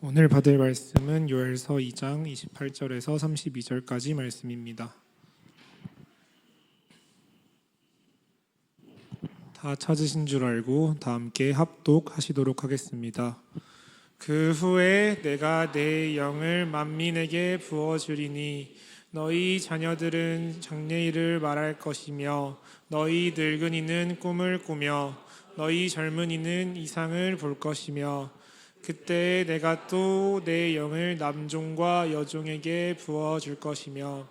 오늘 받을 말씀은 요엘서 2장 28절에서 32절까지 말씀입니다. 다 찾으신 줄 알고 다 함께 합독하시도록 하겠습니다. 그 후에 내가 내 영을 만민에게 부어주리니 너희 자녀들은 장래일을 말할 것이며 너희 늙은이는 꿈을 꾸며 너희 젊은이는 이상을 볼 것이며 그때 내가 또 내 영을 남종과 여종에게 부어줄 것이며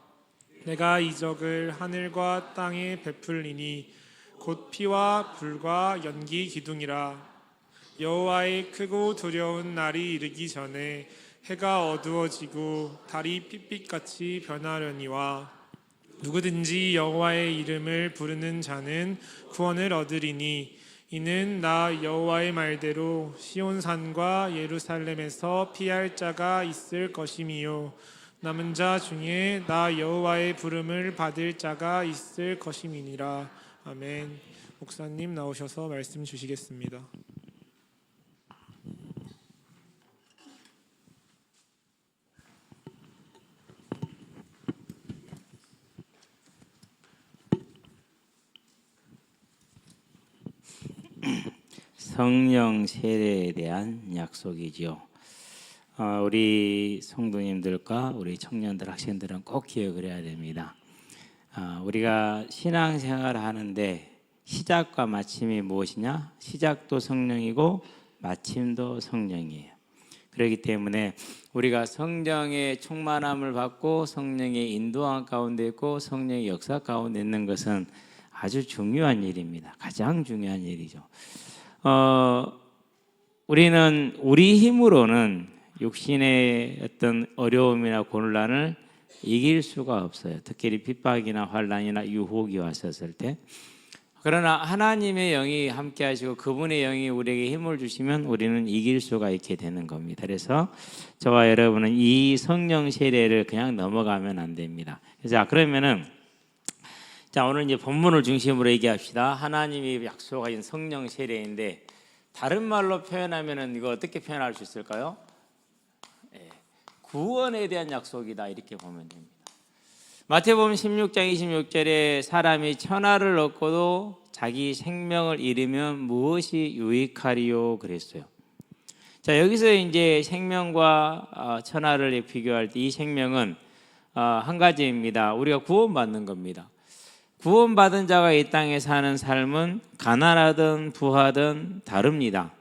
내가 이적을 하늘과 땅에 베풀리니 곧 피와 불과 연기 기둥이라. 여호와의 크고 두려운 날이 이르기 전에 해가 어두워지고 달이 핏빛같이 변하려니와 누구든지 여호와의 이름을 부르는 자는 구원을 얻으리니 이는 나 여호와의 말대로 시온산과 예루살렘에서 피할 자가 있을 것임이요 남은 자 중에 나 여호와의 부름을 받을 자가 있을 것임이니라. 아멘. 목사님 나오셔서 말씀 주시겠습니다. 성령 세례에 대한 약속이지요. 우리 성도님들과 우리 청년들, 학생들은 꼭 기억을 해야 됩니다. 우리가 신앙생활을 하는데 시작과 마침이 무엇이냐? 시작도 성령이고 마침도 성령이에요. 그렇기 때문에 우리가 성령의 충만함을 받고 성령의 인도함 가운데 있고 성령의 역사 가운데 있는 것은 아주 중요한 일입니다. 가장 중요한 일이죠. 우리는 우리 힘으로는 육신의 어떤 어려움이나 곤란을 이길 수가 없어요. 특히 핍박이나 환난이나 유혹이 왔었을 때. 그러나 하나님의 영이 함께 하시고 그분의 영이 우리에게 힘을 주시면 우리는 이길 수가 있게 되는 겁니다. 그래서 저와 여러분은 이 성령 세례를 그냥 넘어가면 안 됩니다. 자, 그러면은 오늘 이제 본문을 중심으로 얘기합시다. 하나님이 약속하신 성령 세례인데 다른 말로 표현하면은 이거 어떻게 표현할 수 있을까요? 구원에 대한 약속이다 이렇게 보면 됩니다. 마태복음 16장 26절에 사람이 천하를 얻고도 자기 생명을 잃으면 무엇이 유익하리요 그랬어요. 자, 여기서 이제 생명과 천하를 비교할 때 이 생명은 한 가지입니다. 우리가 구원받는 겁니다. 구원받은 자가 이 땅에 사는 삶은 가난하든 부하든 다릅니다.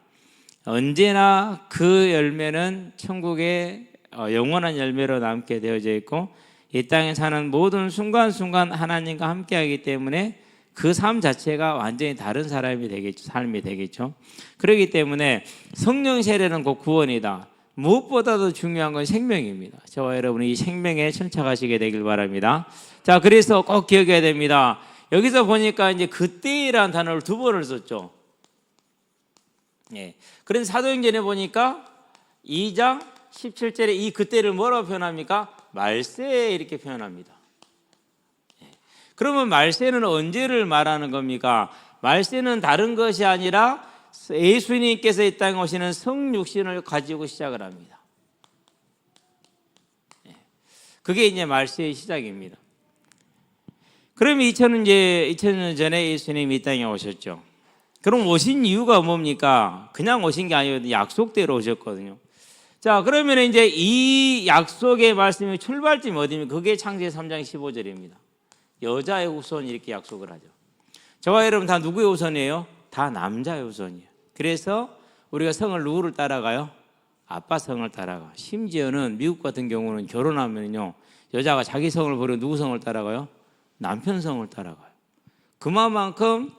언제나 그 열매는 천국의 영원한 열매로 남게 되어져 있고 이 땅에 사는 모든 순간순간 하나님과 함께하기 때문에 그 삶 자체가 완전히 다른 삶이 되겠죠. 그렇기 때문에 성령 세례는 곧 구원이다. 무엇보다도 중요한 건 생명입니다. 저와 여러분이 이 생명에 천착하시게 되길 바랍니다. 자, 그래서 꼭 기억해야 됩니다. 여기서 보니까 이제 그때라는 단어를 두 번을 썼죠. 그래서 사도행전에 보니까 2장 17절에 이 그때를 뭐라고 표현합니까? 말세 이렇게 표현합니다. 그러면 말세는 언제를 말하는 겁니까? 말세는 다른 것이 아니라 예수님께서 이 땅에 오시는 성육신을 가지고 시작을 합니다. 그게 이제 말세의 시작입니다. 그럼 2000년 전에 예수님이 이 땅에 오셨죠. 그럼 오신 이유가 뭡니까? 그냥 오신 게 아니고 약속대로 오셨거든요. 자, 그러면 이제 이 약속의 말씀이 출발점이 어디입니까? 그게 창세기 3장 15절입니다. 여자의 후손 이렇게 약속을 하죠. 저와 여러분 다 누구의 후손이에요? 다 남자의 후손이에요. 그래서 우리가 성을 누구를 따라가요? 아빠 성을 따라가. 심지어는 미국 같은 경우는 결혼하면요, 여자가 자기 성을 버리고 누구 성을 따라가요? 남편 성을 따라가요. 그만큼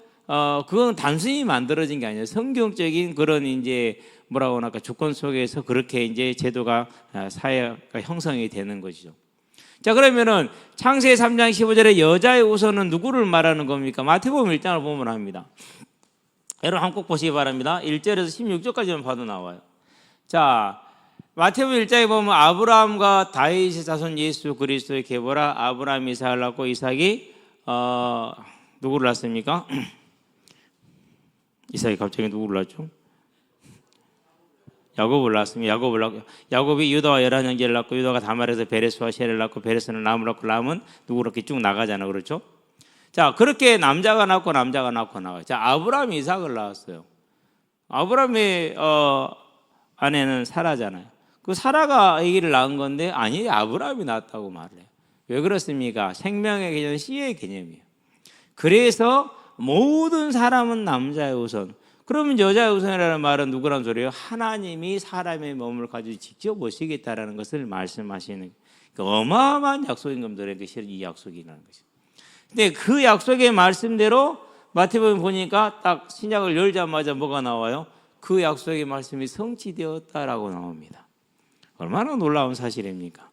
그건 단순히 만들어진 게 아니에요. 성경적인 그런 이제 뭐라고 하나 조건 속에서 그렇게 이제 제도가 사회가 형성이 되는 것이죠. 자, 그러면은 창세기 3장 15절에 여자의 후손은 누구를 말하는 겁니까? 마태복음 1장을 보면 합니다. 여러분 한번 꼭 보시기 바랍니다. 1절에서 16절까지만 봐도 나와요. 자, 마태복음 1장에 보면 아브라함과 다윗의 자손 예수 그리스도의 계보라. 아브라함이 이삭을 낳고 이삭이 누구를 낳습니까? 이삭이 갑자기 누구를 낳죠? 야곱을 낳았습니다. 야곱이 유다와 11형제를 낳고 유다가 다말에서 베레스와 셀을 낳고 베레스는 람을 낳고 람은 누구 그렇게 쭉 나가잖아. 그렇죠? 자, 그렇게 남자가 낳고 나가요. 자, 아브라함이 이삭을 낳았어요. 아브라함의 아내는 사라잖아요. 그 사라가 아기를 낳은 건데 아니 아브라함이 낳았다고 말을 해요. 왜 그렇습니까? 생명의 개념은 씨의 개념이에요. 그래서 모든 사람은 남자의 우선. 그러면 여자의 우선이라는 말은 누구란 소리예요? 하나님이 사람의 몸을 가지고 직접 오시겠다라는 것을 말씀하시는 어마어마한 약속인 겁니다. 이 약속이라는 것이. 근데 그 약속의 말씀대로 마태복음 보니까 딱 신약을 열자마자 뭐가 나와요? 그 약속의 말씀이 성취되었다라고 나옵니다. 얼마나 놀라운 사실입니까?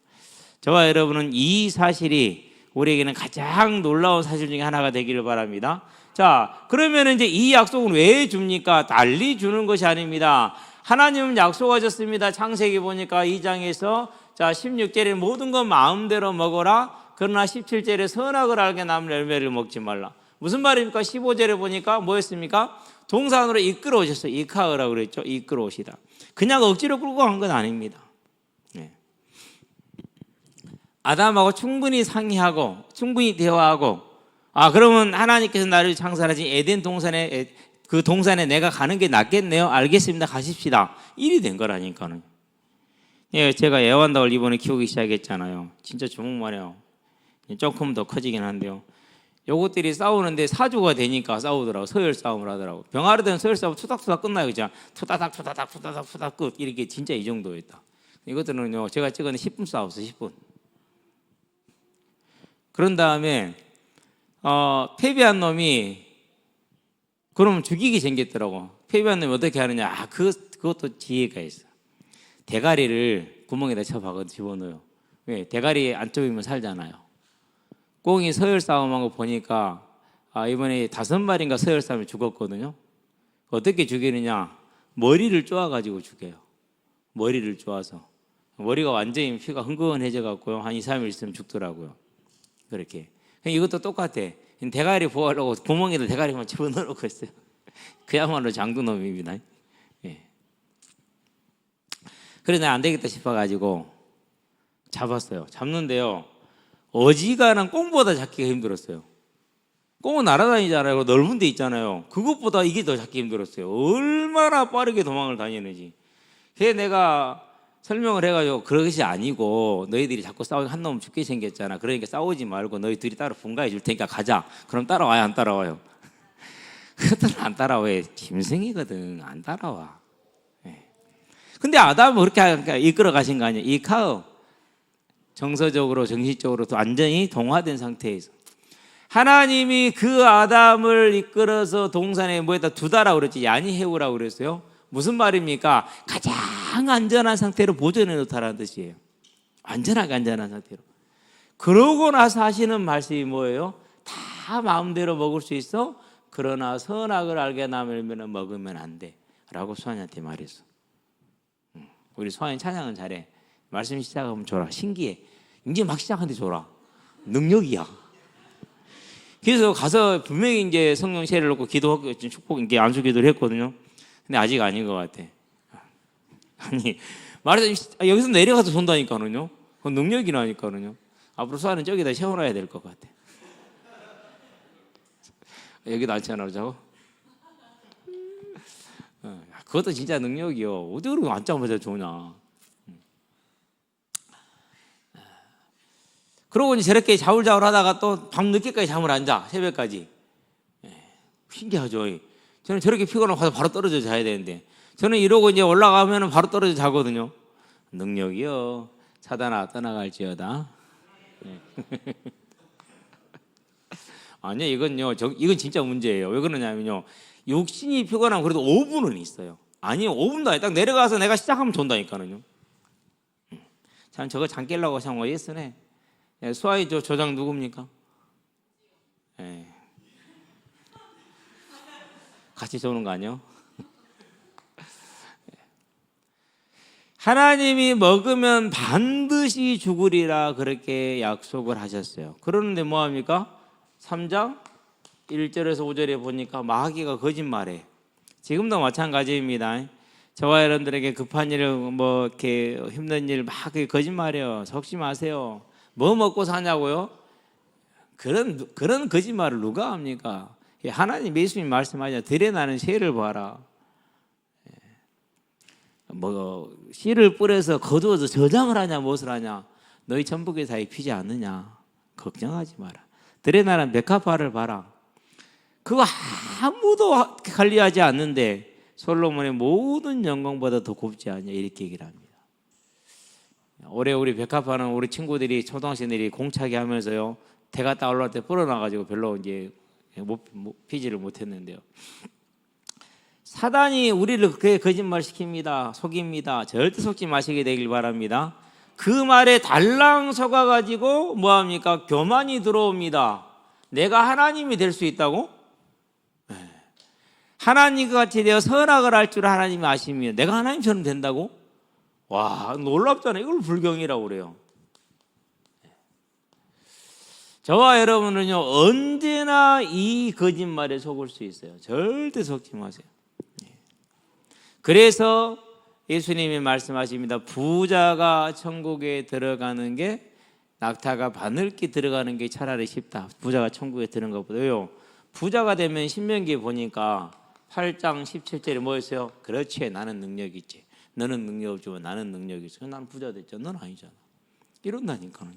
저와 여러분은 이 사실이 우리에게는 가장 놀라운 사실 중에 하나가 되기를 바랍니다. 자, 그러면 이제 이 약속은 왜 줍니까? 달리 주는 것이 아닙니다. 하나님은 약속하셨습니다. 창세기 보니까 2장에서 자 16절에 모든 것 마음대로 먹어라. 그러나 17절에 선악을 알게 남은 열매를 먹지 말라. 무슨 말입니까? 15절에 보니까 뭐였습니까? 동산으로 이끌어 오셨어요. 이카으라고 그랬죠. 이끌어 오시다. 그냥 억지로 끌고 간 건 아닙니다. 네. 아담하고 충분히 상의하고 충분히 대화하고 그러면 하나님께서 나를 창설하신 에덴 동산에 그 동산에 내가 가는 게 낫겠네요. 알겠습니다. 가십시다. 일이 된 거라니까는. 예, 제가 애완닭을 이번에 키우기 시작했잖아요. 진짜 주먹만 해요. 조금 더 커지긴 한데요. 요것들이 싸우는데 사주가 되니까 싸우더라고. 서열 싸움을 하더라고. 병아리들은 서열 싸움 투닥투닥 끝나요. 그죠? 투다닥 끝. 이렇게 진짜 이 정도였다. 이것들은요, 제가 찍었는데 10분 싸웠어요. 10분. 그런 다음에 패배한 놈이 그러면 죽이기 생겼더라고. 패배한 놈이 어떻게 하느냐? 그것도 지혜가 있어. 대가리를 구멍에다 집어넣어요. 왜? 대가리 안쪽이면 살잖아요. 꽁이 서열 싸움한 거 보니까 이번에 5마리인가 서열 싸움에 죽었거든요. 어떻게 죽이느냐? 머리를 쪼아가지고 죽여요. 머리를 쪼아서. 머리가 완전히 피가 흥건해져 갖고요. 한 2, 3일 있으면 죽더라고요. 그렇게. 이것도 똑같아. 대가리 보호하려고 구멍에다 대가리만 집어넣어놓고 있어요. 그야말로 장두놈입니다. 예. 그래서 안 되겠다 싶어가지고 잡았어요. 잡는데요. 어지간한 꽁보다 잡기가 힘들었어요. 꽁은 날아다니잖아요. 넓은 데 있잖아요. 그것보다 이게 더 잡기 힘들었어요. 얼마나 빠르게 도망을 다니는지. 그래서 내가 설명을 해가지고 그것이 아니고 너희들이 자꾸 싸우니까 한 놈 죽게 생겼잖아. 그러니까 싸우지 말고 너희 둘이 따로 분가해 줄 테니까 가자. 그럼 따라와요? 안 따라와요? 그것들은 안 따라와요. 짐승이거든. 안 따라와. 네. 근데 아담은 그렇게 이끌어 가신 거 아니에요. 이카우 정서적으로 정신적으로 또 완전히 동화된 상태에서 하나님이 그 아담을 이끌어서 동산에 뭐에다 두다라고 그랬지. 야니 해우라고 그랬어요. 무슨 말입니까? 가장 안전한 상태로 보존해 놓다라는 뜻이에요. 완전하게 안전한 상태로. 그러고 나서 하시는 말씀이 뭐예요? 다 마음대로 먹을 수 있어. 그러나 선악을 알게 나면 먹으면 안 돼. 라고 수환이한테 말했어. 우리 수환이 찬양은 잘해. 말씀 시작하면 줘라. 신기해. 이제 막 시작하는데 줘라. 능력이야. 그래서 가서 분명히 이제 성령 세례를 놓고 기도하고 축복 이게 안수 기도를 했거든요. 근데 아직 아닌 것 같아. 아니 말해서 여기서 내려가서 손다니까는요. 그건 능력이라니까는요. 앞으로 수아는 저기다 세워놔야 될 것 같아. 여기다 앉혀놓자고. 그것도 진짜 능력이요. 어디 그러고 앉자마자 좋냐. 그러고 이제 저렇게 자울자울 하다가 또 밤 늦게까지 잠을 안 자. 새벽까지. 신기하죠. 저는 저렇게 피곤하고 가서 바로 떨어져 자야 되는데 저는 이러고 이제 올라가면 바로 떨어져 자거든요. 능력이요. 사단아 떠나갈지어다. 아니요, 이건요. 이건 진짜 문제예요. 왜 그러냐면요. 육신이 피곤하면 그래도 5분은 있어요. 아니요, 5분도 아니. 딱 내려가서 내가 시작하면 존다니까는요. 참 저거 잠 깨려고 참 예스네. 수아이 조장 누굽니까? 예. 같이 조는 거 아니요? 하나님이 먹으면 반드시 죽으리라 그렇게 약속을 하셨어요. 그러는데 뭐합니까? 3장 1절에서 5절에 보니까 마귀가 거짓말해. 지금도 마찬가지입니다. 저와 여러분들에게 급한 일을 뭐 이렇게 힘든 일 막 거짓말이에요. 속지 마세요. 뭐 먹고 사냐고요? 그런 거짓말을 누가 합니까? 하나님 예수님 말씀하자 들에 나는 새를 봐라. 뭐 씨를 뿌려서 거두어서 저장을 하냐 무엇을 하냐? 너희 전복의 사이 피지 않느냐? 걱정하지 마라. 들에 나는 백합화를 봐라. 그거 아무도 관리하지 않는데 솔로몬의 모든 영광보다 더 곱지 않냐 이렇게 얘기를 합니다. 올해 우리 백합화는 우리 친구들이 초등학생들이 공차게 하면서요 대가 딱 올라올 때 불어나가지고 별로 이제 피지를 못했는데요. 사단이 우리를 그렇게 거짓말 시킵니다. 속입니다. 절대 속지 마시게 되길 바랍니다. 그 말에 달랑 속아가지고 뭐합니까? 교만이 들어옵니다. 내가 하나님이 될 수 있다고? 하나님과 같이 되어 선악을 할 줄 하나님이 아시면 내가 하나님처럼 된다고? 와 놀랍잖아요. 이걸 불경이라고 그래요. 저와 여러분은요 언제나 이 거짓말에 속을 수 있어요. 절대 속지 마세요. 그래서 예수님이 말씀하십니다. 부자가 천국에 들어가는 게 낙타가 바늘기 들어가는 게 차라리 쉽다. 부자가 천국에 드는 것보다요. 부자가 되면 신명기에 보니까 8장 17절에 뭐였어요? 그렇지 나는 능력이 있지. 너는 능력 없지만 나는 능력이 있어. 난 부자 됐죠. 넌 아니잖아. 이런다니까요.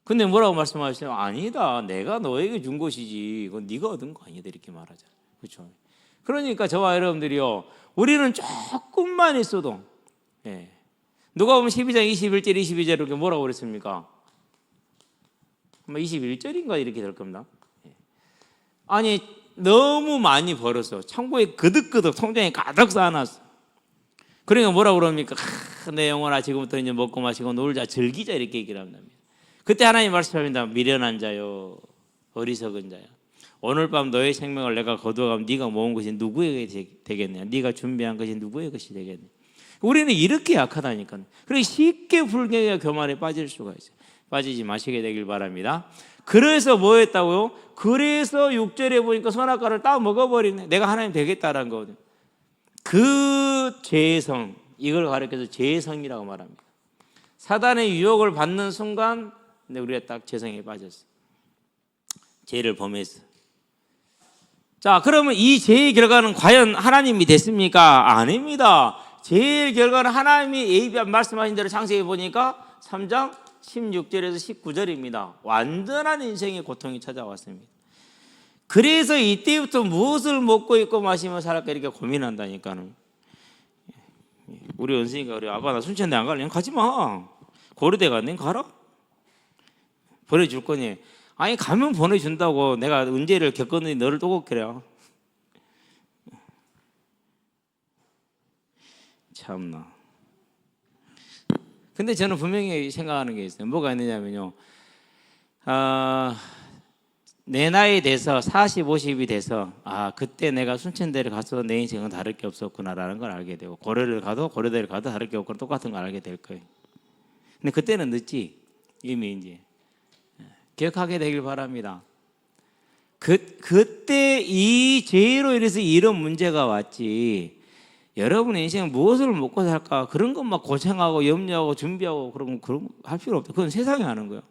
근데 뭐라고 말씀하셨어요? 아니다. 내가 너에게 준 것이지. 이건 네가 얻은 거 아니다. 이렇게 말하잖아요. 그렇죠? 그러니까 저와 여러분들이요. 우리는 조금만 있어도 누가 보면 12장 21절 22절 이렇게 뭐라고 그랬습니까? 21절인가 이렇게 될 겁니다. 아니 너무 많이 벌었어. 창고에 그득그득 통장에 가득 쌓아놨어. 그러니까 뭐라고 그럽니까? 내 영혼아 지금부터 이제 먹고 마시고 놀자 즐기자 이렇게 얘기를 합니다. 그때 하나님 말씀합니다. 미련한 자요 어리석은 자요 오늘 밤 너의 생명을 내가 거두어가면 네가 모은 것이 누구에게 되겠냐? 네가 준비한 것이 누구의 것이 되겠냐? 우리는 이렇게 약하다니까요. 그러니 쉽게 불경과 교만에 빠질 수가 있어요. 빠지지 마시게 되길 바랍니다. 그래서 뭐 했다고요? 그래서 6절에 보니까 선악과를 딱 먹어버리네. 내가 하나님 되겠다라는 거거든요. 그 죄성 이걸 가리켜서 죄성이라고 말합니다. 사단의 유혹을 받는 순간 우리가 딱 죄성에 빠졌어요. 죄를 범했어. 자, 그러면 이 죄의 결과는 과연 하나님이 됐습니까? 아닙니다. 죄의 결과는 하나님이 말씀하신 대로 창세기 보니까 3장 16절에서 19절입니다. 완전한 인생의 고통이 찾아왔습니다. 그래서 이때부터 무엇을 먹고 있고 마시며 살까 이렇게 고민한다니까는. 우리 은수이가 그래. 아빠 나 순천대 안 갈래? 가지 마. 고려대 가는 가라. 보내줄 거니. 아니 가면 보내준다고. 내가 은재를 겪었는데 너를 또 겪으려. 참나. 근데 저는 분명히 생각하는 게 있어요. 뭐가 있느냐면요. 내 나이 돼서 40, 50이 돼서 그때 내가 순천대를 가서 내 인생은 다를 게 없었구나라는 걸 알게 되고 고려대를 가도 다를 게 없고 똑같은 걸 알게 될 거예요. 근데 그때는 늦지. 이미 이제 기억하게 되길 바랍니다. 그때 이 죄로 인해서 이런 문제가 왔지. 여러분의 인생은 무엇을 먹고 살까 그런 것만 고생하고 염려하고 준비하고 그런 거 할 필요 없다. 그건 세상이 하는 거예요.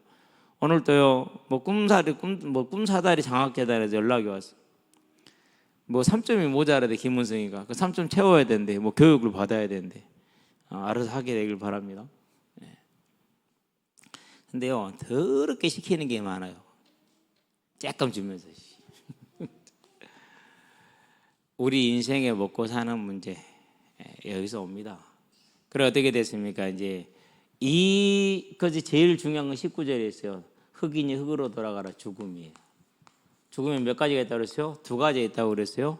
오늘도요 꿈사다리 장학재단에서 연락이 왔어. 3점이 모자라대 김은승이가 그 3점 채워야 된대. 교육을 받아야 된대. 알아서 하게 되길 바랍니다. 근데요 더럽게 시키는 게 많아요. 쬐끔 주면서 우리 인생에 먹고 사는 문제 여기서 옵니다. 그래 어떻게 됐습니까? 이제 이것이 제일 중요한 건 19절에 있어요. 흙이니 흙으로 돌아가라. 죽음이에요. 죽음이 몇 가지가 있다고 그랬어요? 2가지 있다고 그랬어요.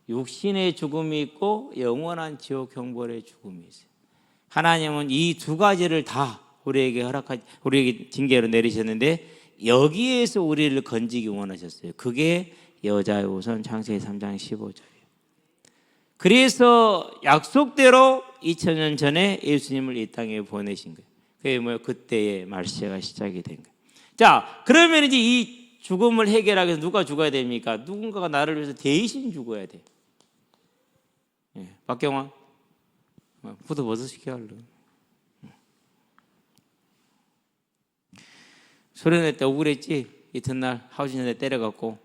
육신의 죽음이 있고 영원한 지옥 형벌의 죽음이 있어요. 하나님은 이 2가지를 다 우리에게 징계로 내리셨는데 여기에서 우리를 건지기 원하셨어요. 그게 여자의 우선 창세기 3장 15절이에요. 그래서 약속대로 2000년 전에 예수님을 이 땅에 보내신 거예요. 그게 그때의 말세가 시작이 된 거예요. 자, 그러면 이제 이 죽음을 해결하기 위해서 누가 죽어야 됩니까? 누군가가 나를 위해서 대신 죽어야 돼. 박경환 후드 벗으시게 할래. 소련회 때 억울했지. 이튿날 하우징에 때려갖고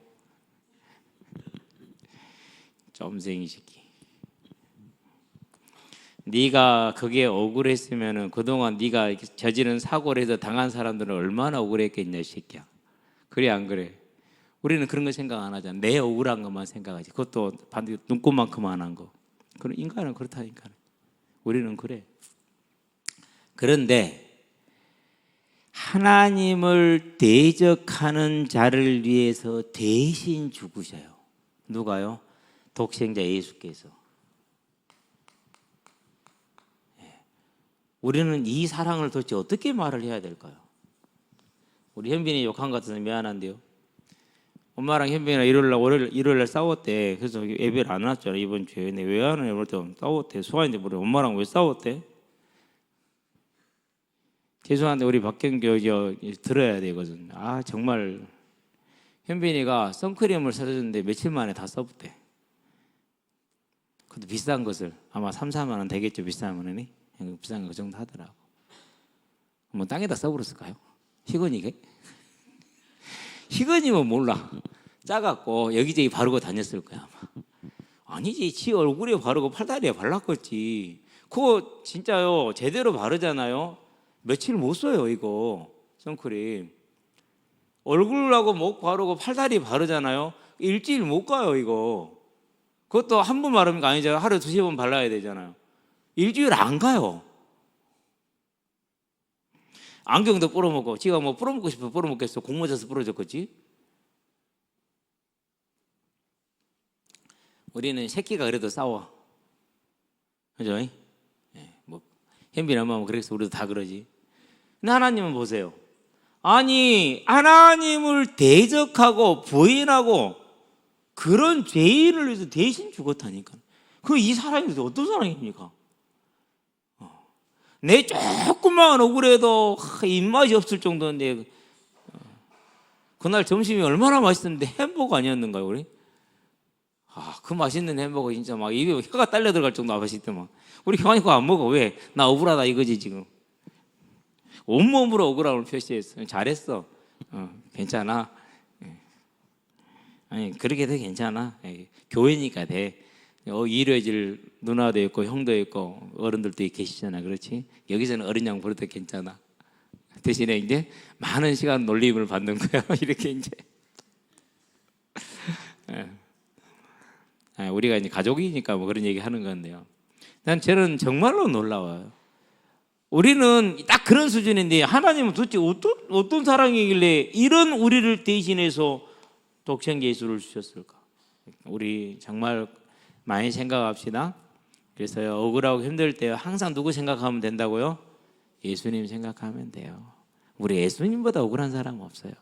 점쟁이 새끼. 네가 그게 억울했으면은 그동안 네가 저지른 사고를 해서 당한 사람들은 얼마나 억울했겠냐 이 새끼야. 그래 안 그래? 우리는 그런 거 생각 안 하잖아. 내 억울한 것만 생각하지. 그것도 반드시 눈꽃만큼 안 한 거. 그럼 인간은 그렇다니까. 우리는 그래. 그런데 하나님을 대적하는 자를 위해서 대신 죽으셔요. 누가요? 독생자 예수께서. 우리는 이 사랑을 도대체 어떻게 말을 해야 될까요? 우리 현빈이 욕한 것 같아서 미안한데요. 엄마랑 현빈이랑 일요일날 싸웠대. 그래서 예배를 안 왔잖아 이번 주에. 근데 왜 안 해? 그럴 때 싸웠대. 수아인데 물어. 엄마랑 왜 싸웠대? 죄송한데 우리 박경교 들어야 되거든. 아 정말 현빈이가 선크림을 사줬는데 며칠 만에 다 써봤대. 그것도 비싼 것을 아마 3, 4만 원 되겠죠. 비싼 원이 비싼 거 그 정도 하더라고. 뭐 땅에다 써버렸을까요? 희건이게? 희건이면 몰라. 짜갖고 여기저기 바르고 다녔을 거야 아마. 아니지, 지 얼굴에 바르고 팔다리에 발랐겠지. 그거 진짜요 제대로 바르잖아요. 며칠 못 써요 이거 선크림. 얼굴하고 목 바르고 팔다리 바르잖아요. 일주일 못 가요 이거. 그것도 한 번 바르는 거 아니잖아요. 하루에 2-3번 발라야 되잖아요. 일주일 안 가요. 안경도 뿌려먹고. 지가 뭐 뿌려먹고 싶어 뿌려먹겠어. 공 맞아서 부러졌겠지. 우리는 새끼가 그래도 싸워. 그죠? 뭐 현빈 엄마는 그래서 우리도 다 그러지. 근데 하나님은 보세요. 아니 하나님을 대적하고 부인하고 그런 죄인을 위해서 대신 죽었다니까. 그 이 사람이 어떤 사람입니까? 내 조금만 억울해도 입맛이 없을 정도인데 그날 점심이 얼마나 맛있었는데 햄버거 아니었는가요 우리? 그 맛있는 햄버거 진짜 막 입에 혀가 딸려 들어갈 정도로 맛있더만. 우리 형아니 그거 안 먹어. 왜? 나 억울하다 이거지 지금. 온몸으로 억울함을 표시했어. 잘했어. 괜찮아. 아니 그렇게 돼 괜찮아. 교회니까 돼. 이루어질 누나도 있고 형도 있고 어른들도 계시잖아. 그렇지? 여기서는 어린 양 부르도 괜찮아. 대신에 이제 많은 시간 놀림을 받는 거야. 이렇게 이제. 우리가 이제 가족이니까 뭐 그런 얘기 하는 건데요. 난 저는 정말로 놀라워요. 우리는 딱 그런 수준인데 하나님은 도대체 어떤 사랑이길래 이런 우리를 대신해서 독생자 예수를 주셨을까? 우리 정말 많이 생각합시다. 그래서 억울하고 힘들 때 항상 누구 생각하면 된다고요? 예수님 생각하면 돼요. 우리 예수님보다 억울한 사람 없어요.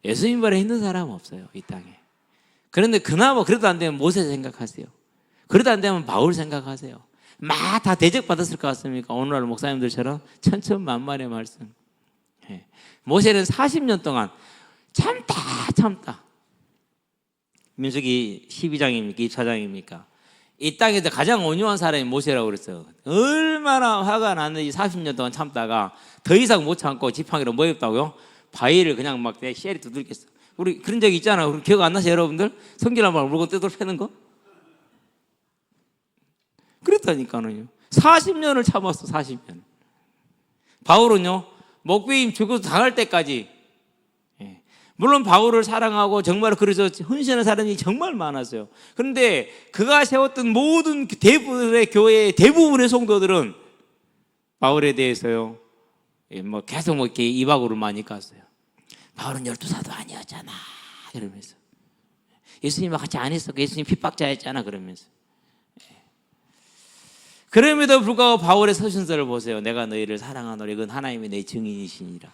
예수님보다 힘든 사람 없어요 이 땅에. 그런데 그나마 그래도 안 되면 모세 생각하세요. 그래도 안 되면 바울 생각하세요. 막 다 대적받았을 것 같습니까? 오늘날 목사님들처럼 천천만만의 말씀. 모세는 40년 동안 참다. 민수기 12장입니까? 24장입니까? 이 땅에서 가장 온유한 사람이 모세라고 그랬어요. 얼마나 화가 났는지 40년 동안 참다가 더 이상 못 참고 지팡이로 뭐 했다고요? 바위를 그냥 막 내 씨알이 두들겼어. 우리 그런 적 있잖아. 우리 기억 안 나세요 여러분들? 성질 한 번 물건 뜯어 패는 거? 그랬다니까요. 40년을 참았어. 40년. 바울은요 목베임 죽어서 당할 때까지. 물론 바울을 사랑하고 정말 그래서 헌신하는 사람이 정말 많았어요. 그런데 그가 세웠던 모든 대부분의 교회의 대부분의 성도들은 바울에 대해서요 뭐 계속 뭐 이렇게 이박으로 많이 갔어요. 바울은 12사도 아니었잖아 그러면서. 예수님과 같이 안 했었고 예수님 핍박자였잖아 그러면서. 그럼에도 불구하고 바울의 서신서를 보세요. 내가 너희를 사랑하노라 이건 하나님이 내 증인이시니라.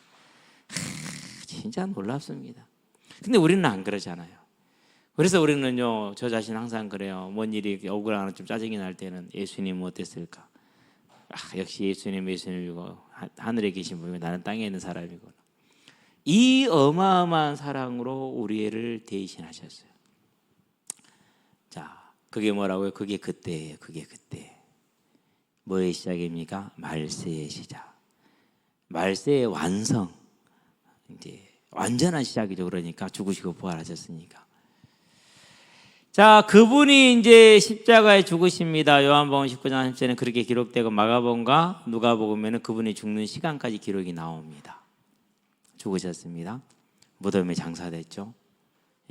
진짜 놀랍습니다. 근데 우리는 안 그러잖아요. 그래서 우리는요 저 자신 항상 그래요. 뭔 일이 억울하거나 좀 짜증이 날 때는 예수님은 어땠을까? 역시 예수님이고 하늘에 계신 분이고 나는 땅에 있는 사람이구나. 이 어마어마한 사랑으로 우리를 대신하셨어요. 자, 그게 뭐라고요? 그게 그때예요. 그게 그때. 뭐의 시작입니까? 말세의 시작. 말세의 완성. 이제 완전한 시작이죠. 그러니까 죽으시고 부활하셨으니까. 자, 그분이 이제 십자가에 죽으십니다. 요한복음 19장 10절에는 그렇게 기록되고 마가복음과 누가복음에는 그분이 죽는 시간까지 기록이 나옵니다. 죽으셨습니다. 무덤에 장사됐죠.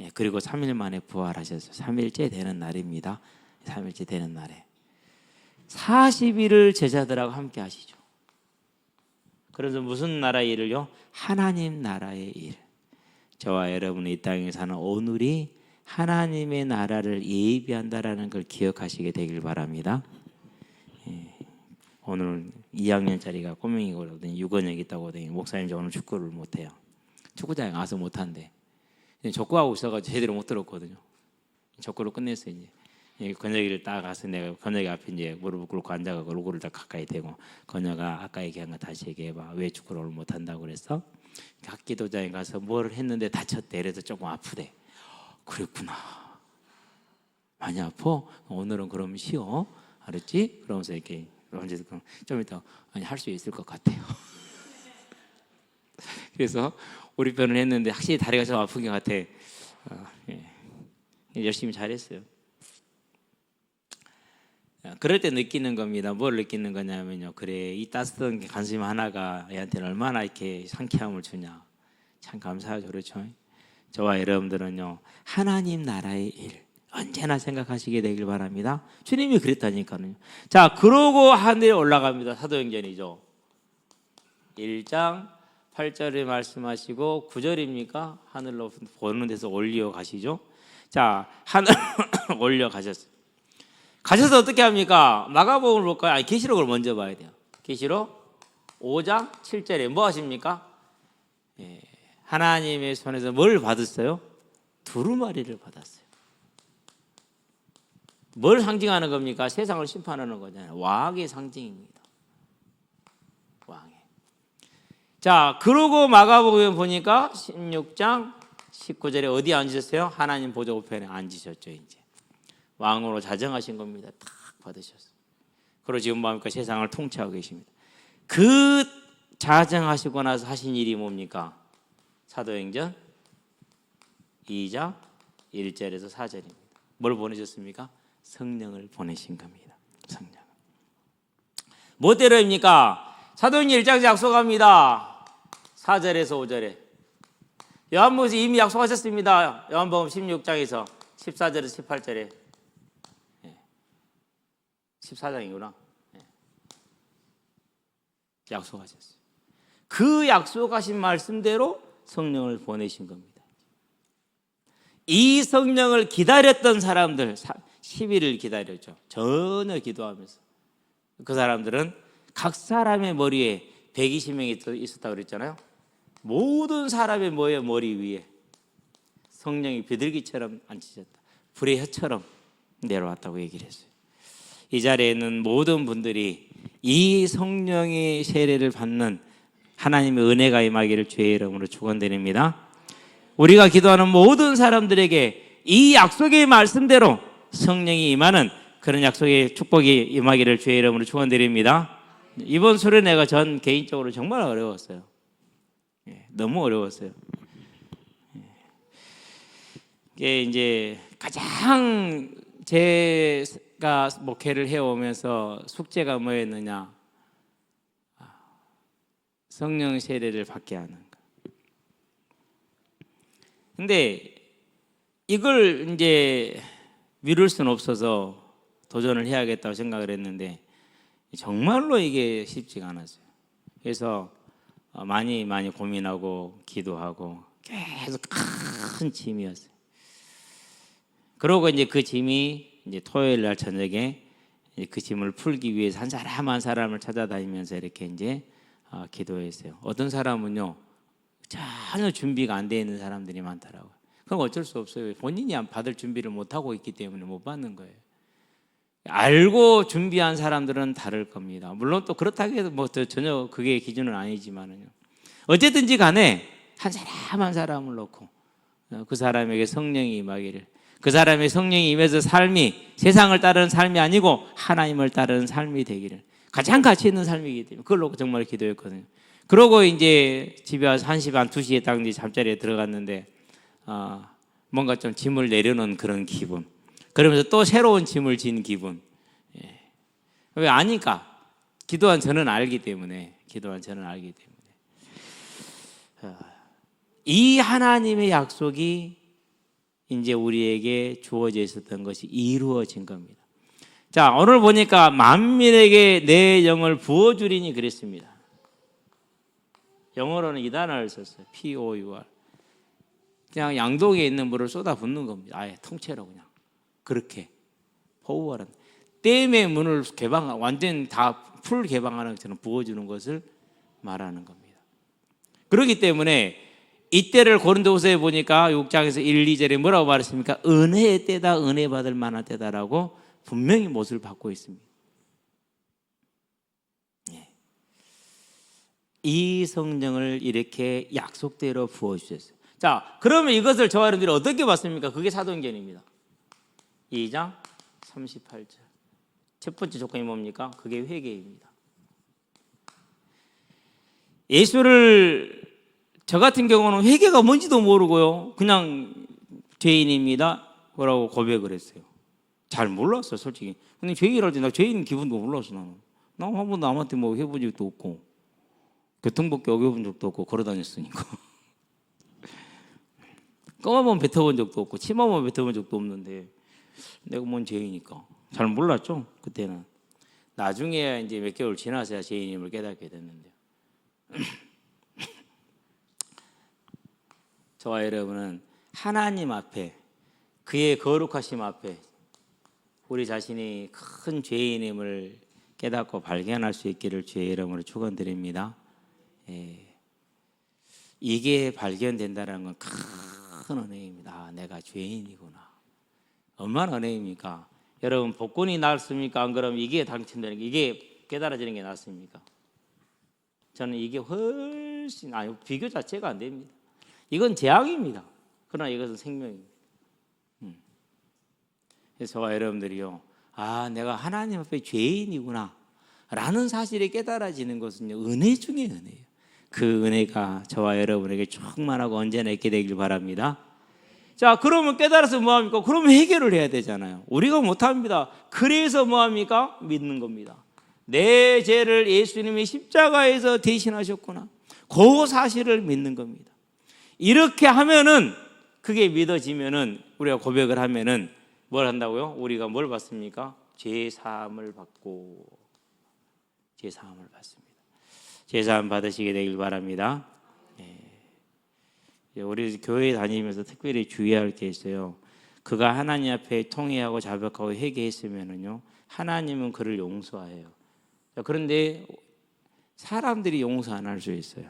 예, 그리고 3일 만에 부활하셨어요. 3일째 되는 날입니다. 3일째 되는 날에 40일을 제자들하고 함께 하시죠. 그래서 무슨 나라의 일을요? 하나님 나라의 일. 저와 여러분이 이 땅에 사는 오늘이 하나님의 나라를 예비한다라는 걸 기억하시게 되길 바랍니다. 예, 오늘 2학년짜리가 꼬맹이거든요. 유건역 있다고 하더니 목사님 저 오늘 축구를 못해요. 축구장에 가서 못한대. 족구하고 있어가지고 제대로 못 들었거든요. 족구로 끝냈어요. 이제 건혁이를 딱 가서 내가 건혁이 앞에 이제 무릎을 꿇고 앉아가고 얼굴을 다 가까이 대고 건혁아 아까 얘기한 거 다시 얘기해봐. 왜 축구를 오늘 못한다고 그랬어? 학기도장에 가서 뭘 했는데 다쳤대. 그래서 조금 아프대. 그랬구나. 많이 아파? 오늘은 그럼 쉬어. 알았지? 그러면서 이렇게 언제든 좀 이따 아니 할 수 있을 것 같아요. 그래서 우리 편을 했는데 확실히 다리가 좀 아픈 것 같아. 예. 열심히 잘했어요. 그럴 때 느끼는 겁니다. 뭘 느끼는 거냐면요. 그래 이 따스한 관심 하나가 얘한테는 얼마나 이렇게 상쾌함을 주냐. 참 감사하죠. 그렇죠? 저와 여러분들은요. 하나님 나라의 일 언제나 생각하시게 되길 바랍니다. 주님이 그랬다니까요. 자, 그러고 하늘에 올라갑니다. 사도행전이죠. 1장 8절에 말씀하시고 9절입니까? 하늘로 보는 데서 올려 가시죠. 자, 하늘 올려 가셨어요. 가셔서 어떻게 합니까? 마가복음을 볼까요? 아니, 계시록을 먼저 봐야 돼요. 계시록 5장 7절에 뭐 하십니까? 예, 하나님의 손에서 뭘 받았어요? 두루마리를 받았어요. 뭘 상징하는 겁니까? 세상을 심판하는 거잖아요. 왕의 상징입니다. 왕의. 자, 그러고 마가복음에 보니까 16장 19절에 어디 앉으셨어요? 하나님 보좌 우편에 앉으셨죠. 이제 왕으로 자정하신 겁니다. 딱 받으셨어요. 그리고 지금 뭡니까? 세상을 통치하고 계십니다. 그 자정하시고 나서 하신 일이 뭡니까? 사도행전 2장 1절에서 4절입니다. 뭘 보내셨습니까? 성령을 보내신 겁니다. 성령. 뭐대로입니까? 사도행전 1장에서 약속합니다. 4절에서 5절에 요한복음에서 이미 약속하셨습니다. 요한복음 16장에서 14절에서 18절에 14장이구나. 약속하셨어요. 그 약속하신 말씀대로 성령을 보내신 겁니다. 이 성령을 기다렸던 사람들 10일을 기다렸죠. 전혀 기도하면서. 그 사람들은 각 사람의 머리에 120명이 있었다고 그랬잖아요. 모든 사람의 머리 위에 성령이 비둘기처럼 앉히셨다. 불의 혀처럼 내려왔다고 얘기를 했어요. 이 자리에 있는 모든 분들이 이 성령의 세례를 받는 하나님의 은혜가 임하기를 주의 이름으로 축원드립니다. 우리가 기도하는 모든 사람들에게 이 약속의 말씀대로 성령이 임하는 그런 약속의 축복이 임하기를 주의 이름으로 축원드립니다. 이번 수련회가 전 개인적으로 정말 어려웠어요. 너무 어려웠어요. 이게 이제 가장 제가 목회를 해오면서 숙제가 뭐였느냐? 성령 세례를 받게 하는 거. 근데 이걸 이제 미룰 수는 없어서 도전을 해야겠다고 생각을 했는데 정말로 이게 쉽지가 않았어요. 그래서 많이 고민하고 기도하고 계속 큰 짐이었어요. 그러고 이제 그 짐이 이제 토요일 날 저녁에 그 짐을 풀기 위해서 한 사람 한 사람을 찾아다니면서 이렇게 이제 기도했어요. 어떤 사람은요 전혀 준비가 안 돼 있는 사람들이 많더라고요. 그럼 어쩔 수 없어요. 본인이 받을 준비를 못 하고 있기 때문에 못 받는 거예요. 알고 준비한 사람들은 다를 겁니다. 물론 또 그렇다고 해도 뭐 전혀 그게 기준은 아니지만은요. 어쨌든지 간에 한 사람 한 사람을 놓고 그 사람에게 성령이 임하기를. 그 사람의 성령이 임해서 삶이 세상을 따르는 삶이 아니고 하나님을 따르는 삶이 되기를, 가장 가치 있는 삶이기 때문에 그걸로 정말 기도했거든요. 그러고 이제 집에 와서 1시 반, 2시에 딱 이제 잠자리에 들어갔는데 뭔가 좀 짐을 내려놓은 그런 기분, 그러면서 또 새로운 짐을 진 기분. 왜 아니까? 기도한 저는 알기 때문에, 이 하나님의 약속이 이제 우리에게 주어져 있었던 것이 이루어진 겁니다. 자, 오늘 보니까 만민에게 내 영을 부어주리니 그랬습니다. 영어로는 이 단어를 썼어요. POUR. 그냥 양동이에 있는 물을 쏟아 붓는 겁니다. 아예 통째로 그냥 그렇게 포우어는 댐의 문을 완전 다 풀 개방하는 것처럼 부어주는 것을 말하는 겁니다. 그렇기 때문에 이때를 고린도후서에 보니까 6장에서 1, 2절에 뭐라고 말했습니까? 은혜의 때다, 은혜 받을 만한 때다라고 분명히 못을 받고 있습니다. 이 성령을 이렇게 약속대로 부어주셨어요. 자, 그러면 이것을 저와 여러분들이 어떻게 봤습니까? 그게 사도행전입니다. 2장 38절. 첫 번째 조건이 뭡니까? 그게 회개입니다. 예수를, 저 같은 경우는 회개가 뭔지도 모르고요, 그냥 죄인입니다 뭐라고 고백을 했어요. 잘 몰랐어요, 솔직히. 근데 죄인이랄 때 나 죄인 기분도 몰랐어. 나는 한 번도 남한테 뭐 해본 적도 없고 교통법규 어겨본 적도 없고 걸어다녔으니까. 껌 한 번 뱉어본 적도 없고 침 한 번 뱉어본 적도 없는데 내가 뭔 죄이니까 잘 몰랐죠, 그때는. 나중에 이제 몇 개월 지나서야 죄인임을 깨닫게 됐는데 저와 여러분은 하나님 앞에, 그의 거룩하심 앞에 우리 자신이 큰 죄인임을 깨닫고 발견할 수 있기를 주의 이름으로 축원드립니다. 이게 발견된다는 건 큰 은혜입니다. 내가 죄인이구나. 얼마나 은혜입니까? 여러분, 복권이 낫습니까? 안 그러면 이게 당첨되는 게, 이게 깨달아지는 게 낫습니까? 저는 이게 훨씬, 비교 자체가 안 됩니다. 이건 재앙입니다. 그러나 이것은 생명입니다. 그래서 저와 여러분들이요, 내가 하나님 앞에 죄인이구나 라는 사실이 깨달아지는 것은요, 은혜 중에 은혜예요. 그 은혜가 저와 여러분에게 충만하고 언제나 있게 되길 바랍니다. 자, 그러면 깨달아서 뭐합니까? 그러면 해결을 해야 되잖아요. 우리가 못합니다. 그래서 뭐합니까? 믿는 겁니다. 내 죄를 예수님이 십자가에서 대신하셨구나, 그 사실을 믿는 겁니다. 이렇게 하면은, 그게 믿어지면은, 우리가 고백을 하면은 뭘 한다고요? 우리가 뭘 받습니까? 죄사함을 받고, 죄사함을 받습니다. 죄사함 받으시게 되길 바랍니다. 우리 교회 다니면서 특별히 주의할 게 있어요. 그가 하나님 앞에 통회하고 자백하고 회개했으면은요, 하나님은 그를 용서해요. 그런데 사람들이 용서 안 할 수 있어요.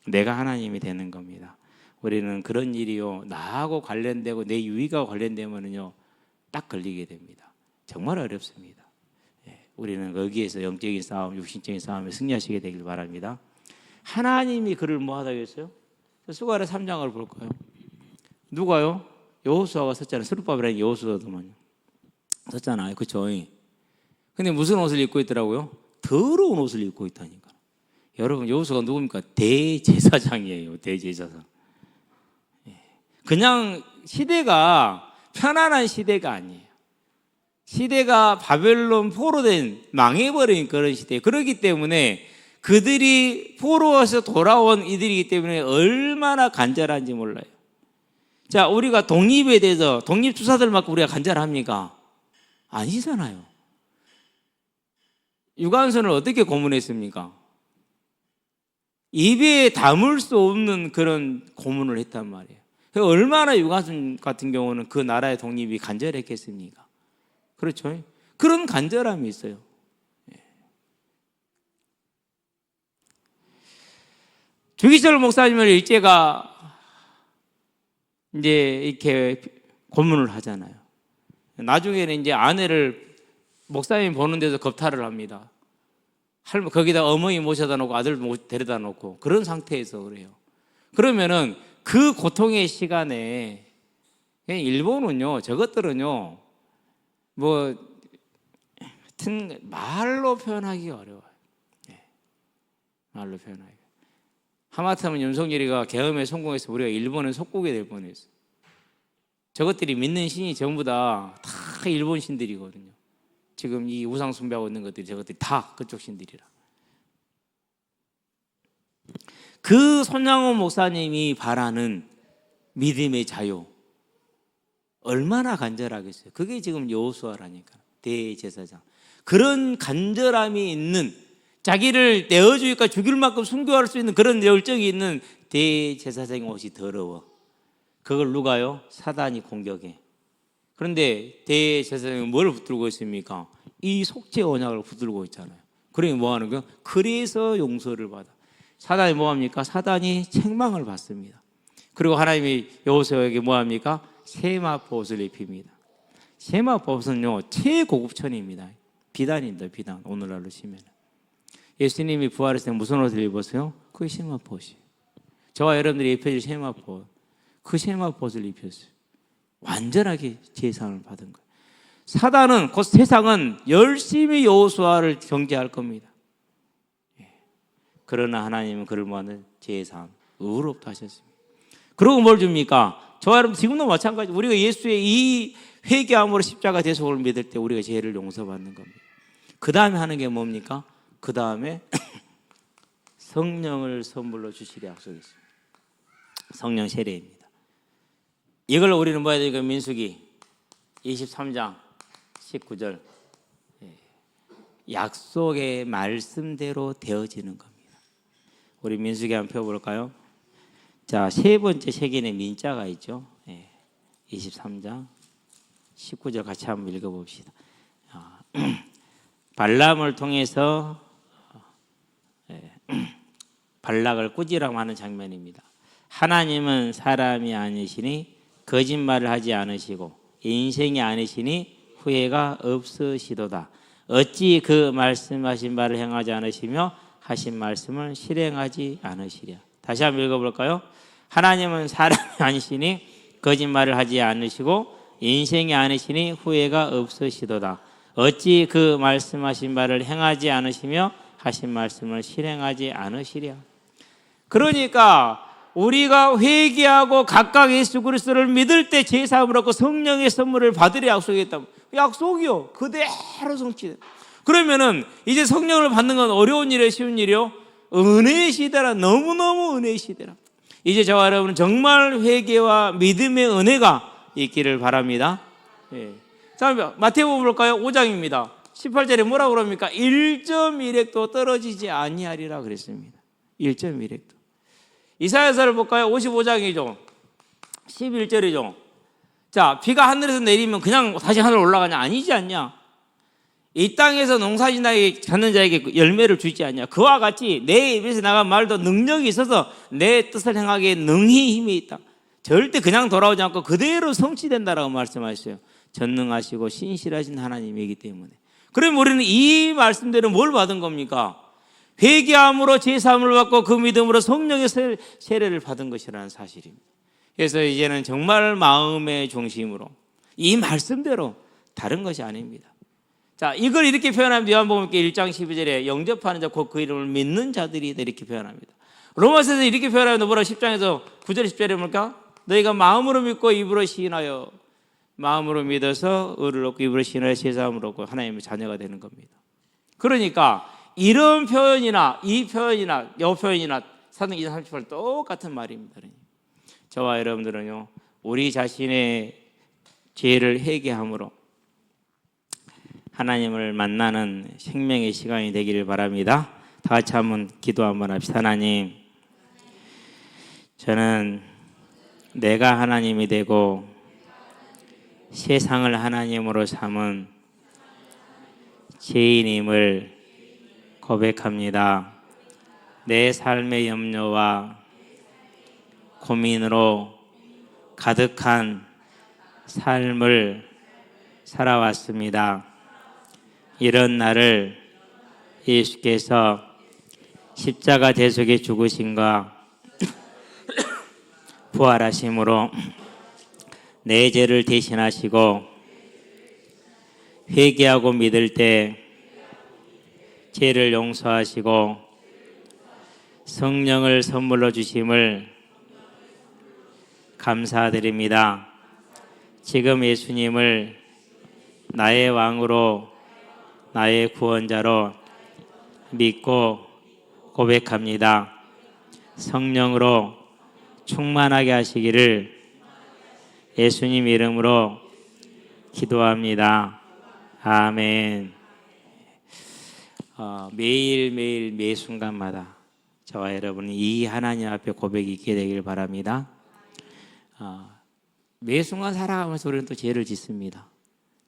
내가 하나님이 되는 겁니다. 우리는 그런 일이요, 나하고 관련되고 내 유익과 관련되면은요, 딱 걸리게 됩니다. 정말 어렵습니다. 우리는 거기에서 영적인 싸움, 육신적인 싸움에 승리하시게 되길 바랍니다. 하나님이 그를 뭐 하다고 했어요? 수가랴 3장을 볼까요? 누가요? 여호수아가 썼잖아요. 스룹바벨이라는 여호수아도만요. 썼잖아요. 그렇죠? 근데 무슨 옷을 입고 있더라고요? 더러운 옷을 입고 있다니까. 여러분, 여호수아가 누굽니까? 대제사장이에요. 대제사장. 그냥 시대가 편안한 시대가 아니에요. 시대가 바벨론 포로된, 망해버린 그런 시대예요. 그렇기 때문에 그들이 포로에서 돌아온 이들이기 때문에 얼마나 간절한지 몰라요. 자, 우리가 독립에 대해서 독립투사들 맞고 우리가 간절합니까? 아니잖아요. 유관순을 어떻게 고문했습니까? 입에 담을 수 없는 그런 고문을 했단 말이에요. 얼마나 유관순 같은 경우는 그 나라의 독립이 간절했겠습니까? 그렇죠? 그런 간절함이 있어요. 주기철 목사님을 일제가 이제 이렇게 고문을 하잖아요. 나중에는 이제 아내를 목사님 보는 데서 겁탈을 합니다. 거기다 어머니 모셔다 놓고 아들 데려다 놓고 그런 상태에서 그래요. 그러면은 그 고통의 시간에 일본은요, 저것들은요, 뭐 하여튼 말로 표현하기가 어려워요. 말로 표현하기. 하마터면 윤석열이가 계엄에 성공해서 우리가 일본에 속국이 될 뻔했어. 저것들이 믿는 신이 전부 다 일본 신들이거든요. 지금 이 우상 숭배하고 있는 것들이 저것들이 다 그쪽 신들이라. 그 손양호 목사님이 바라는 믿음의 자유 얼마나 간절하겠어요. 그게 지금 여호수아라니까, 대제사장. 그런 간절함이 있는, 자기를 내어주니까 죽일 만큼 순교할 수 있는 그런 열정이 있는 대제사장의 옷이 더러워. 그걸 누가요? 사단이 공격해. 그런데 대제사장이 뭘 붙들고 있습니까? 이 속죄 언약을 붙들고 있잖아요. 그러니 뭐 하는 거야? 그래서 용서를 받아. 사단이 뭐 합니까? 사단이 책망을 받습니다. 그리고 하나님이 여호수아에게 뭐 합니까? 세마포옷을 입힙니다. 세마포옷은요, 최고급천입니다. 비단인데, 비단. 오늘날로 치면. 예수님이 부활했을 때 무슨 옷을 입었어요? 그게 세마포옷이에요. 저와 여러분들이 입혀질 세마포옷, 그 세마포옷을 입혔어요. 완전하게 제사함을 받은 거예요. 사단은, 곧 세상은 열심히 여호수아를 경계할 겁니다. 그러나 하나님은 그를 모아는 제사함, 의롭다 하셨습니다. 그리고 뭘 줍니까? 저와 여러분 지금도 마찬가지. 우리가 예수의 이 회개함으로 십자가 대속을 믿을 때 우리가 죄를 용서받는 겁니다. 그 다음에 하는 게 뭡니까? 그 다음에 성령을 선물로 주시리 약속했습니다. 성령 세례입니다. 이걸 우리는 뭐야 되니까 민수기 23장 19절, 약속의 말씀대로 되어지는 겁니다. 우리 민수기 한번 펴볼까요? 자, 세 번째 세계의 민자가 있죠. 23장 19절 같이 한번 읽어봅시다. 발람을 통해서 발락을 꾸지라고 하는 장면입니다. 하나님은 사람이 아니시니 거짓말을 하지 않으시고 인생이 아니시니 후회가 없으시도다. 어찌 그 말씀하신 바를 행하지 않으시며 하신 말씀을 실행하지 않으시랴. 다시 한번 읽어볼까요? 하나님은 사람이 아니시니 거짓말을 하지 않으시고 인생이 아니시니 후회가 없으시도다. 어찌 그 말씀하신 바를 행하지 않으시며 하신 말씀을 실행하지 않으시랴. 그러니까 우리가 회개하고 각각 예수 그리스도를 믿을 때 제사함을 얻고 성령의 선물을 받으려 약속했다. 약속이요, 그대로 성취돼. 그러면은 이제 성령을 받는 건 어려운 일이에요, 쉬운 일이요? 은혜의 시대라. 너무너무 은혜의 시대라. 이제 저와 여러분은 정말 회개와 믿음의 은혜가 있기를 바랍니다. 자, 마태복음 볼까요? 5장입니다. 18절에 뭐라고 그럽니까? 1.1획도 떨어지지 아니하리라 그랬습니다. 1.1획도. 이사야서를 볼까요? 55장이죠. 11절이죠. 자, 비가 하늘에서 내리면 그냥 다시 하늘 올라가냐? 아니지 않냐? 이 땅에서 농사짓는 자에게 열매를 주지 않냐? 그와 같이 내 입에서 나간 말도 능력이 있어서 내 뜻을 행하기에 능히 힘이 있다. 절대 그냥 돌아오지 않고 그대로 성취된다라고 말씀하셨어요. 전능하시고 신실하신 하나님이기 때문에. 그럼 우리는 이 말씀대로 뭘 받은 겁니까? 회개함으로 제사함을 받고 그 믿음으로 성령의 세례를 받은 것이라는 사실입니다. 그래서 이제는 정말 마음의 중심으로 이 말씀대로 다른 것이 아닙니다. 자, 이걸 이렇게 표현합니다. 요한복음 1장 12절에 영접하는 자 곧 그 이름을 믿는 자들이 이렇게 표현합니다. 로마서에서 이렇게 표현합니다. 뭐라 10장에서 9절 10절에 뭡니까? 너희가 마음으로 믿고 입으로 시인하여, 마음으로 믿어서 의를 얻고 입으로 시인하여 제사함을 얻고 하나님의 자녀가 되는 겁니다. 그러니까 이런 표현이나 이 표현이나 이 표현이나 사도행전 38 똑같은 말입니다. 저와 여러분들은요, 우리 자신의 죄를 회개함으로 하나님을 만나는 생명의 시간이 되기를 바랍니다. 다 같이 한번 기도 한번 합시다. 하나님, 저는 내가 하나님이 되고 세상을 하나님으로 삼은 죄인임을 고백합니다. 내 삶의 염려와 고민으로 가득한 삶을 살아왔습니다. 이런 나를 예수께서 십자가 대속에 죽으심과 부활하심으로 내 죄를 대신하시고 회개하고 믿을 때 죄를 용서하시고 성령을 선물로 주심을 감사드립니다. 지금 예수님을 나의 왕으로 나의 구원자로 믿고 고백합니다. 성령으로 충만하게 하시기를 예수님 이름으로 기도합니다. 아멘. 매일매일 매 순간마다 저와 여러분이 이 하나님 앞에 고백이 있게 되길 바랍니다. 매 순간 살아가면서 우리는 또 죄를 짓습니다.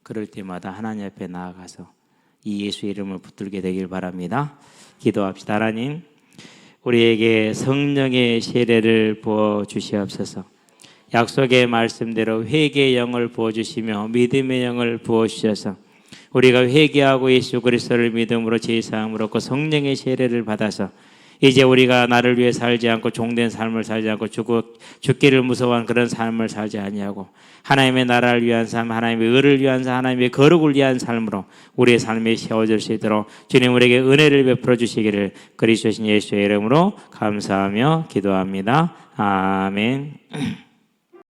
그럴 때마다 하나님 앞에 나아가서 이 예수 이름을 붙들게 되길 바랍니다. 기도합시다. 하나님, 우리에게 성령의 세례를 부어 주시옵소서. 약속의 말씀대로 회개의 영을 부어 주시며 믿음의 영을 부어 주셔서 우리가 회개하고 예수 그리스도를 믿음으로 죄 사함을 얻고 성령의 세례를 받아서 이제 우리가 나를 위해 살지 않고 종된 삶을 살지 않고 죽기를 무서워한 그런 삶을 살지 아니하고 하나님의 나라를 위한 삶, 하나님의 의를 위한 삶, 하나님의 거룩을 위한 삶으로 우리의 삶이 세워질 수 있도록 주님 우리에게 은혜를 베풀어 주시기를 그리스도신 예수의 이름으로 감사하며 기도합니다. 아멘.